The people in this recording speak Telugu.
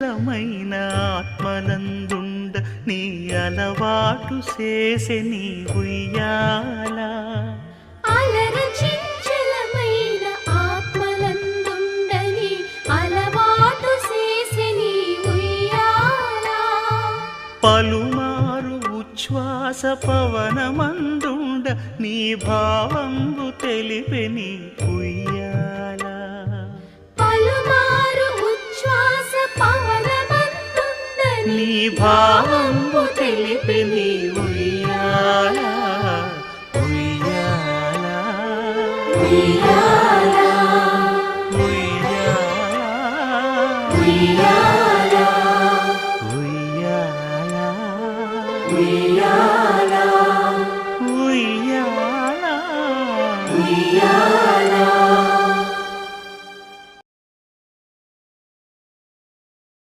మైన ఆత్మనందుండ నీ అలవాటు చేసే నీ ఉయ్యాల అలరచించలమైన ఆత్మలందుండ నీ అలవాటు చేసే నీ ఉయ్యాల పలుమారు ఉచ్ఛ్వాస పవనమందుండ నీ భావంబు తెలిపే నీ ఉయ్యాల పలుమారు ఉచ్ఛ్వాస పవనమందుండ నీ భావంబు తెలిపే నీ ఉయ్యాల ఉయ్యాల ఉయ్యాల ఉయ్యాల ఉయ్యాల ఉయ్యాల ఉయ్యాల